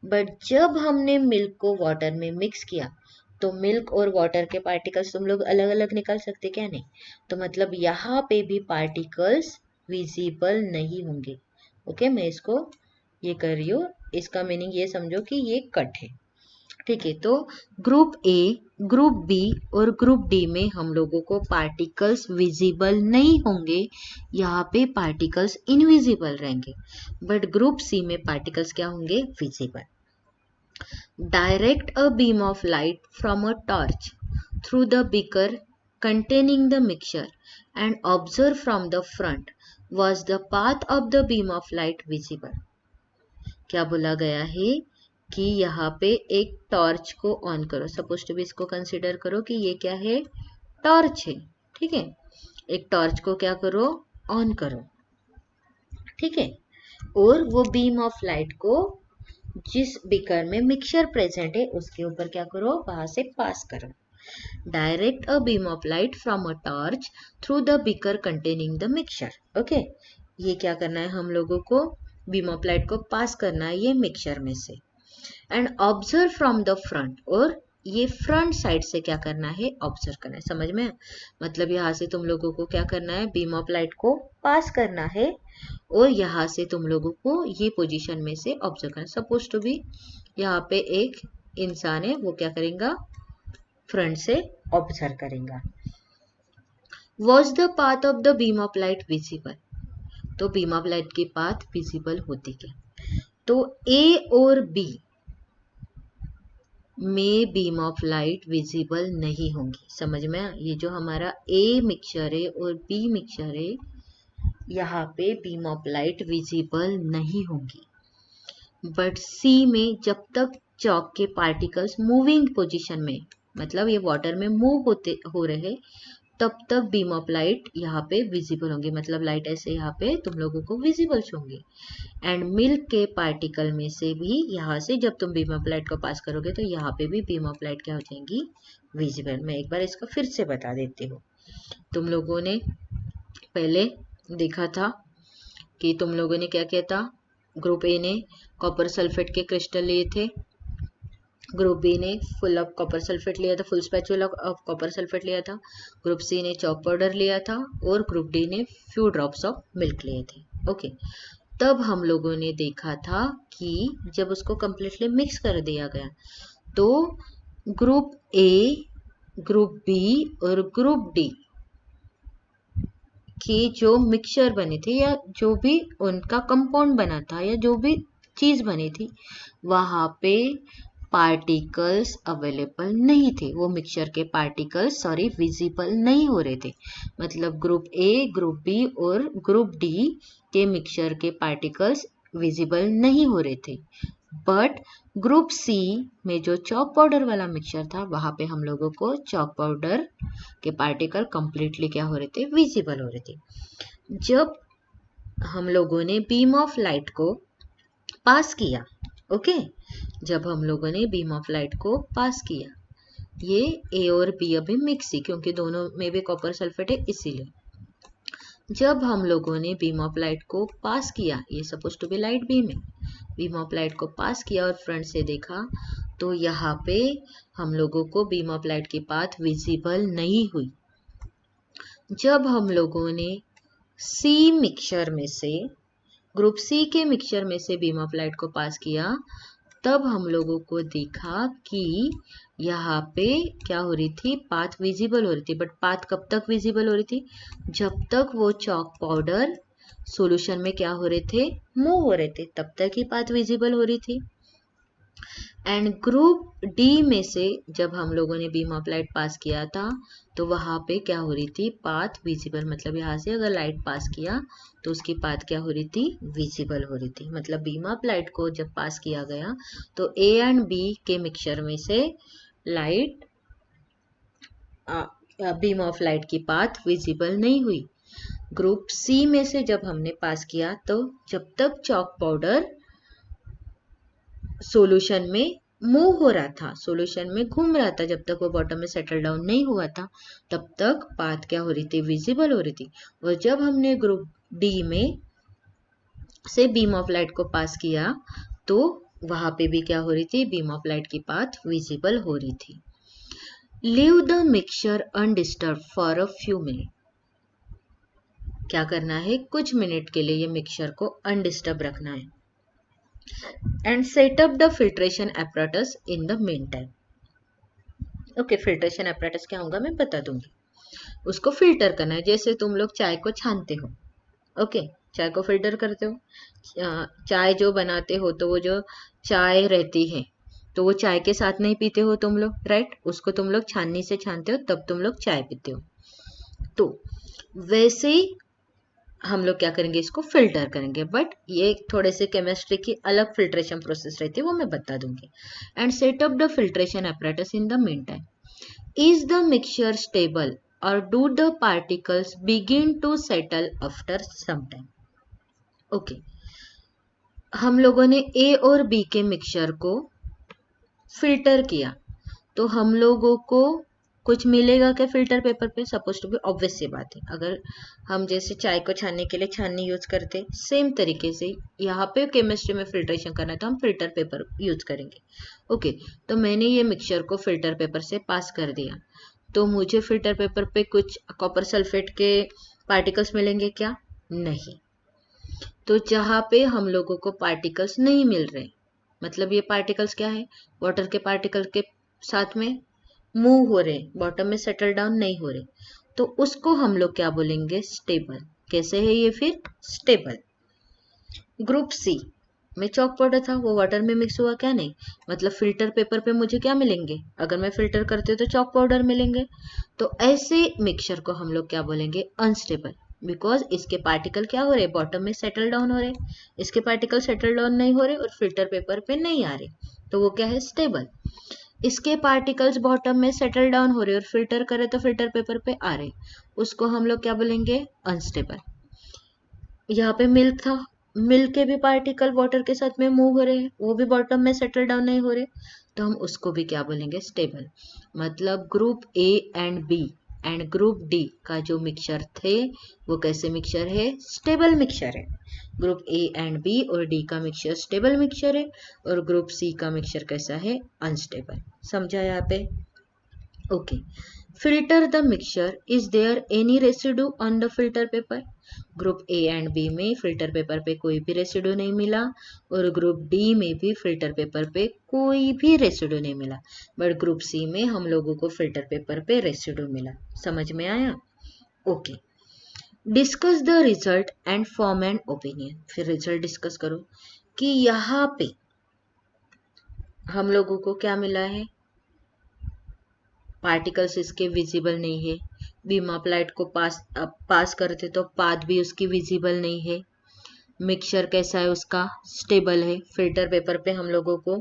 बट जब हमने मिल्क को वाटर में मिक्स किया तो मिल्क और वाटर के पार्टिकल्स तुम लोग अलग अलग निकाल सकते क्या, नहीं। तो मतलब यहाँ पे भी पार्टिकल्स विजिबल नहीं होंगे। ओके, मैं इसको ये कर रही हूँ, इसका मीनिंग ये समझो कि ये कट है, ठीक है। तो ग्रुप ए, ग्रुप बी और ग्रुप डी में हम लोगों को पार्टिकल्स विजिबल नहीं होंगे, यहाँ पे पार्टिकल्स इनविजिबल रहेंगे। बट ग्रुप सी में पार्टिकल्स क्या होंगे, visible. Direct a beam of light from a torch through the beaker containing the mixture and observe from the front was the path of the beam of light visible। क्या बोला गया है कि यहाँ पे एक टॉर्च को ऑन करो, सपोज टू भी इसको कंसिडर करो कि ये क्या है, टॉर्च है, ठीक है। एक टॉर्च को क्या करो, ऑन करो, ठीक है। और वो बीम ऑफ लाइट को जिस बीकर में मिक्सचर प्रेजेंट है उसके ऊपर क्या करो, वहां से पास करो। Direct a beam of light from a torch through the beaker containing the mixture. Okay, ये क्या करना है, हम लोगों को बीम ऑफ लाइट को पास करना है ये मिक्सचर में से। And observe from the front, और ये फ्रंट साइड से क्या करना है, ऑब्जर्व करना है। समझ में, मतलब यहाँ से तुम लोगों को क्या करना है, बीम ऑफ लाइट को पास करना है और यहाँ से तुम लोगों को ये पोजीशन में से ऑब्जर्व करना है। सपोज टू बी यहाँ पे एक इंसान है, वो क्या करेगा, फ्रंट से ऑब्जर्व करेगा। Was the path of the beam of light visible, तो बीम ऑफ लाइट की पाथ विजिबल होती क्या, तो ए और बी में बीम ऑफ लाइट विजिबल नहीं होंगी। समझ में, ये जो हमारा ए मिक्सचर है और बी मिक्सचर है, यहाँ पे बीम ऑफ लाइट विजिबल नहीं होंगी। बट सी में जब तक चॉक के पार्टिकल्स मूविंग पोजीशन में, मतलब ये वाटर में मूव हो रहे, तब तक बीम ऑफ लाइट यहाँ पे विजिबल होंगे, मतलब लाइट ऐसे यहाँ पे तुम लोगों को विजिबल होंगे। एंड मिल्क के पार्टिकल में से भी यहाँ से जब तुम बीम ऑफ लाइट को पास करोगे तो यहाँ पे भी बीम ऑफ लाइट क्या हो जाएंगी, विजिबल। मैं एक बार इसको फिर से बता देती हूँ। तुम लोगों ने पहले देखा था कि तुम लोगों ने क्या किया था, ग्रुप ए ने कॉपर सल्फेट के क्रिस्टल लिए थे, ग्रुप बी ने फुल ऑफ कॉपर सल्फेट लिया था, full spatula of copper sulphate लिया था, ग्रुप सी ने चॉक पाउडर लिया था और ग्रुप डी ने फ्यू ड्रॉप्स ऑफ मिल्क लिए थे। ओके, तब हम लोगों ने देखा था कि जब उसको कंप्लीटली मिक्स कर दिया गया तो ग्रुप ए, ग्रुप बी और ग्रुप डी के जो मिक्सचर बने थे या जो भी उनका कंपाउंड बना था या जो भी चीज बनी थी, वहां पे पार्टिकल्स अवेलेबल नहीं थे, वो मिक्सचर के पार्टिकल्स सॉरी विजिबल नहीं हो रहे थे। मतलब ग्रुप ए, ग्रुप बी और ग्रुप डी के मिक्सचर के पार्टिकल्स विजिबल नहीं हो रहे थे। बट ग्रुप सी में जो चॉक पाउडर वाला मिक्सचर था वहां पे हम लोगों को चॉक पाउडर के पार्टिकल कंप्लीटली क्या हो रहे थे, विजिबल हो रहे थे। जब हम लोगों ने बीम ऑफ लाइट को पास किया, ओके, जब हम लोगों ने बीम ऑफ लाइट को पास किया, ये ए और बी अभी मिक्स ही क्योंकि दोनों में भी कॉपर सल्फेट है, इसीलिए जब हम लोगों ने बीम ऑफ लाइट को पास किया, ये suppose to be light beam है, बीम ऑफ लाइट को पास किया और फ्रंट से देखा तो यहाँ पे हम लोगों को बीम ऑफ लाइट की पाथ विजिबल नहीं हुई। जब हम लोगों ने सी मिक्सचर में से, ग्रुप सी के मिक्सचर में से बीम ऑफ लाइट को पास किया, तब हम लोगों को देखा कि यहाँ पे क्या हो रही थी, पाथ विजिबल हो रही थी। बट पाथ कब तक विजिबल हो रही थी, जब तक वो चॉक पाउडर सॉल्यूशन में क्या हो रहे थे, मूव हो रहे थे, तब तक ही पाथ विजिबल हो रही थी। एंड ग्रुप डी में से जब हम लोगों ने बीम ऑफ लाइट पास किया था, तो वहां पे क्या हो रही थी, पाथ विजिबल, मतलब यहाँ से अगर लाइट पास किया तो उसकी पाथ क्या हो रही थी, विजिबल हो रही थी। मतलब बीम ऑफ लाइट को जब पास किया गया तो ए एंड बी के मिक्सचर में से लाइट, बीम ऑफ लाइट की पाथ विजिबल नहीं हुई। ग्रुप सी में से जब हमने पास किया तो जब तक चॉक पाउडर सॉल्यूशन में मूव हो रहा था, सॉल्यूशन में घूम रहा था, जब तक वो बॉटम में सेटल डाउन नहीं हुआ था, तब तक पाथ क्या हो रही थी, विजिबल हो रही थी। और जब हमने ग्रुप डी में से बीम ऑफ लाइट को पास किया तो वहां पे भी क्या हो रही थी, बीम ऑफ लाइट की पाथ विजिबल हो रही थी। Leave the mixture undisturb for a few minute. क्या करना है, कुछ मिनट के लिए ये मिक्सचर को अनडिस्टर्ब रखना है। And set up the filtration apparatus in the main time. Okay, filtration apparatus क्या होगा मैं बता दूंगी। उसको फिल्टर करना है, जैसे तुम लोग चाय को छानते हो। ओके, चाय को फिल्टर करते हो। चाय जो बनाते हो तो वो जो चाय रहती है तो वो चाय के साथ नहीं पीते हो तुम लोग, राइट। उसको तुम लोग छाननी से छानते हो, तब तुम लोग चाय पीते हो। तो वैसे ही हम लोग क्या करेंगे, इसको फिल्टर करेंगे। बट ये थोड़े से केमिस्ट्री की अलग फिल्ट्रेशन प्रोसेस रहती है, वो मैं बता दूंगी। And set up the filtration apparatus in the mean time. Is the mixture stable और do the particles begin to settle after some time. Okay, हम लोगों ने ए और बी के मिक्सचर को फिल्टर किया, तो हम लोगों को कुछ मिलेगा क्या फिल्टर पेपर पे, सपोज टू बी ऑब्वियस सी बात है। अगर हम जैसे चाय को छानने के लिए छाननी यूज करते, सेम तरीके से यहाँ पे केमिस्ट्री में फिल्ट्रेशन करना है तो हम फिल्टर पेपर यूज करेंगे। ओके, तो मैंने ये मिक्सचर को फिल्टर पेपर से पास कर दिया, तो मुझे फिल्टर पेपर पे कुछ कॉपर सल्फेट के पार्टिकल्स मिलेंगे क्या, नहीं। तो जहाँ पे हम लोगों को पार्टिकल्स नहीं मिल रहे, मतलब ये पार्टिकल्स क्या है, वाटर के पार्टिकल के साथ में मूव हो रहे, बॉटम में सेटल डाउन नहीं हो रहे, तो उसको हम लोग क्या बोलेंगे, स्टेबल। कैसे है ये फिर, स्टेबल। ग्रुप सी में चॉक पाउडर था, वो वाटर में मिक्स हुआ क्या, नहीं। मतलब फिल्टर पेपर पे मुझे क्या मिलेंगे, अगर मैं फिल्टर करती हूँ तो चॉक पाउडर मिलेंगे। तो ऐसे मिक्सचर को हम लोग क्या बोलेंगे, अनस्टेबल। बिकॉज इसके पार्टिकल क्या हो रहे, बॉटम में सेटल डाउन हो रहे, इसके पार्टिकल सेटल डाउन नहीं हो रहे और फिल्टर पेपर पे नहीं आ रहे, तो वो क्या है, स्टेबल। इसके पार्टिकल्स बॉटम में सेटल डाउन हो रहे और फिल्टर करे तो फिल्टर पेपर पे आ रहे, उसको हम लोग क्या बोलेंगे, अनस्टेबल। यहाँ पे मिल्क था, मिल्क के भी पार्टिकल वाटर के साथ में मूव हो रहे हैं, वो भी बॉटम में सेटल डाउन नहीं हो रहे, तो हम उसको भी क्या बोलेंगे, स्टेबल। मतलब group A and B and group D का जो मिक्सचर थे वो कैसे मिक्सचर है, स्टेबल मिक्सचर है। ग्रुप ए एंड बी और डी का मिक्सचर स्टेबल मिक्सचर है, और ग्रुप सी का मिक्सचर कैसा है, अनस्टेबल। समझा यहाँ पे, okay. Filter the mixture, is there any residue on the filter paper. Group A and B में फिल्टर पेपर पे कोई भी रेसिड्यू नहीं मिला, और ग्रुप डी में भी फिल्टर पेपर पे कोई भी रेसिड्यू नहीं मिला, बट ग्रुप सी में हम लोगों को फिल्टर पेपर पे रेसिड्यू मिला। समझ में आया, okay. Discuss the result and form an opinion. फिर रिजल्ट डिस्कस करो कि यहाँ पे हम लोगों को क्या मिला है, पार्टिकल्स इसके विजिबल नहीं है, बीम ऑफ लाइट को पास करते तो पाथ भी उसकी विजिबल नहीं है, मिक्सचर कैसा है उसका, स्टेबल है, फिल्टर पेपर पे हम लोगों को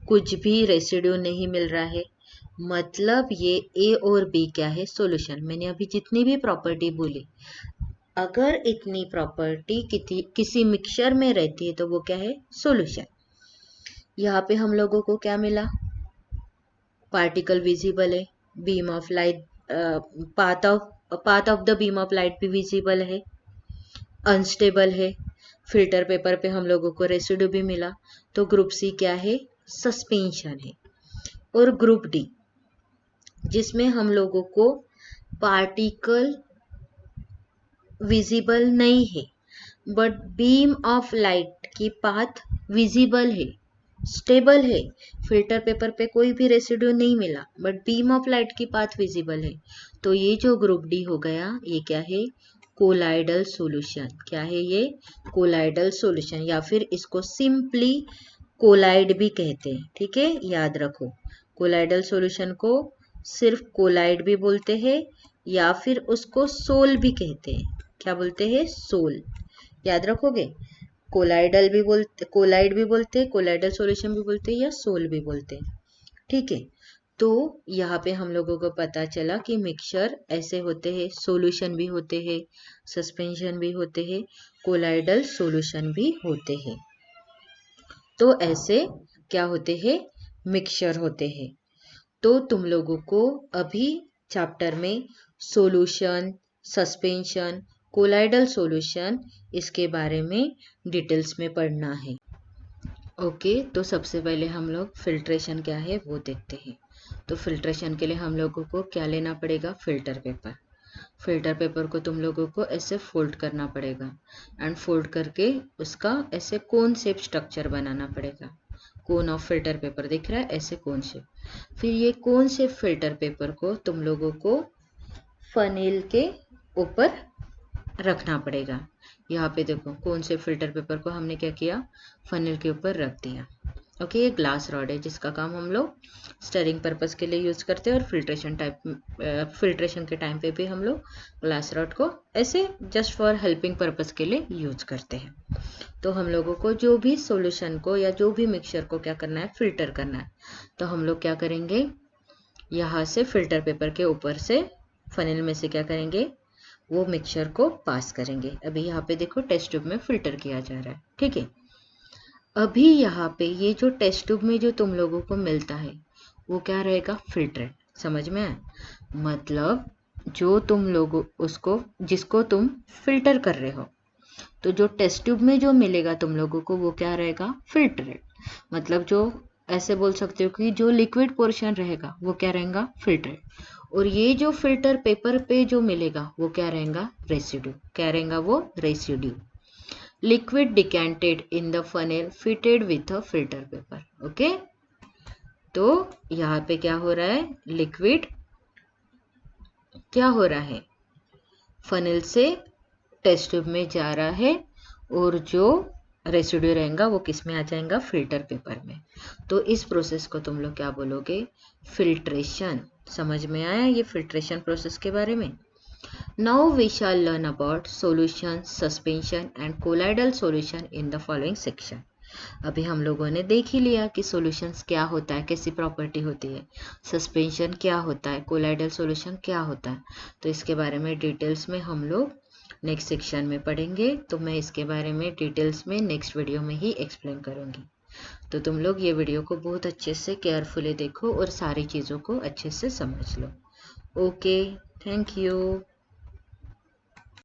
कुछ भी रेसिड्यू नहीं मिल रहा है। मतलब ये ए और बी क्या है, सॉल्यूशन। मैंने अभी जितनी भी प्रॉपर्टी बोली, अगर इतनी प्रॉपर्टी किसी मिक्सचर में रहती है तो वो क्या है, सॉल्यूशन। यहाँ पे हम लोगों को क्या मिला, पार्टिकल विजिबल है, beam of light, path of the beam of light भी विजिबल है, अनस्टेबल है, फिल्टर पेपर पे हम लोगों को रेसिड्यू भी मिला, तो ग्रुप सी क्या है, सस्पेंशन है। और ग्रुप डी जिसमें हम लोगों को पार्टिकल विजिबल नहीं है, बट बीम ऑफ लाइट की पाथ विजिबल है, स्टेबल है। फिल्टर पेपर पे कोई भी रेसिड्यू नहीं मिला, बट बीम ऑफ लाइट की पाथ विजिबल है। तो ये जो ग्रुप डी हो गया, ये क्या है? Colloidal solution. क्या है ये? कोलाइडल सॉल्यूशन, या फिर इसको सिंपली कोलाइड भी कहते हैं। ठीक है, याद रखो। कोलाइडल सॉल्यूशन को सिर्फ कोलाइड भी बोलते हैं, या फिर उसको सोल भी कहते हैं। क्या बोलते हैं? सोल। याद रखोगे, कोलाइडल भी बोलते, कोलाइड भी बोलते, कोलाइडल सॉल्यूशन भी बोलते या सोल भी बोलते। ठीक है, तो यहाँ पे हम लोगों को पता चला कि मिक्सचर ऐसे होते हैं, सॉल्यूशन भी होते हैं, सस्पेंशन भी होते हैं, कोलाइडल सॉल्यूशन भी होते हैं। तो ऐसे क्या होते हैं? मिक्सचर होते हैं। तो तुम लोगों को अभी चैप्टर में सॉल्यूशन, सस्पेंशन, कोलाइडल सॉल्यूशन, इसके बारे में डिटेल्स में पढ़ना है। ओके, तो सबसे पहले हम लोग फिल्ट्रेशन क्या है वो देखते हैं। तो फिल्ट्रेशन के लिए हम लोगों को क्या लेना पड़ेगा? Filter paper. फिल्टर पेपर को तुम लोगों को ऐसे फोल्ड करना पड़ेगा, एंड फोल्ड करके उसका ऐसे कोन शेप स्ट्रक्चर बनाना पड़ेगा। कोन ऑफ फिल्टर पेपर दिख रहा है, ऐसे कोन शेप। फिर ये कोन शेप फिल्टर पेपर को तुम लोगों को फनेल के ऊपर रखना पड़ेगा। यहाँ पे देखो, कोन शेप फिल्टर पेपर को हमने क्या किया? फनेल के ऊपर रख दिया। ओके, ये ग्लास रॉड है जिसका काम हम लोग स्टरिंग पर्पस के लिए यूज करते हैं, और फिल्ट्रेशन के टाइम पे भी हम लोग ग्लास रॉड को ऐसे जस्ट फॉर हेल्पिंग पर्पस के लिए यूज करते हैं। तो हम लोगों को जो भी सॉल्यूशन को या जो भी मिक्सचर को क्या करना है? फिल्टर करना है। तो हम लोग क्या करेंगे? यहाँ से फिल्टर पेपर के ऊपर से फनेल में से क्या करेंगे? वो मिक्सचर को पास करेंगे। अभी यहाँ पे देखो, टेस्ट ट्यूब में फिल्टर किया जा रहा है। ठीक है, अभी यहाँ पे ये जो टेस्ट ट्यूब में जो तुम लोगों को मिलता है वो क्या रहेगा? फिल्ट्रेट। समझ में आया? मतलब जो तुम लोग उसको, जिसको तुम फिल्टर कर रहे हो, तो जो टेस्ट ट्यूब में जो मिलेगा तुम लोगों को वो क्या रहेगा? फिल्ट्रेट। मतलब जो ऐसे बोल सकते हो कि जो लिक्विड पोर्शन रहेगा वो क्या रहेगा? फिल्ट्रेट। और ये जो फिल्टर पेपर पे जो मिलेगा वो क्या रहेगा? रेसिड्यू। क्या रहेगा वो? Residue. Liquid decanted in the funnel fitted with a filter paper. Okay, तो यहाँ पे क्या हो रहा है? लिक्विड क्या हो रहा है? फनेल से टेस्ट ट्यूब में जा रहा है, और जो रेसिड्यू रहेगा वो किस में आ जाएगा? फिल्टर पेपर में। तो इस प्रोसेस को तुम लोग क्या बोलोगे? फिल्ट्रेशन। समझ में आया ये फिल्ट्रेशन प्रोसेस के बारे में? Now we shall learn about solution, suspension and colloidal solution in the following section. अभी हम लोगों ने देख ही लिया कि सॉल्यूशंस क्या होता है, कैसी प्रॉपर्टी होती है, सस्पेंशन क्या होता है, कोलाइडल सॉल्यूशन क्या होता है। तो इसके बारे में डिटेल्स में हम लोग नेक्स्ट सेक्शन में पढ़ेंगे। तो मैं इसके बारे में डिटेल्स में नेक्स्ट वीडियो में ही एक्सप्लेन करूँगी। तो तुम लोग ये वीडियो को बहुत अच्छे से केयरफुली देखो और सारी चीज़ों को अच्छे से समझ लो। Okay, thank you.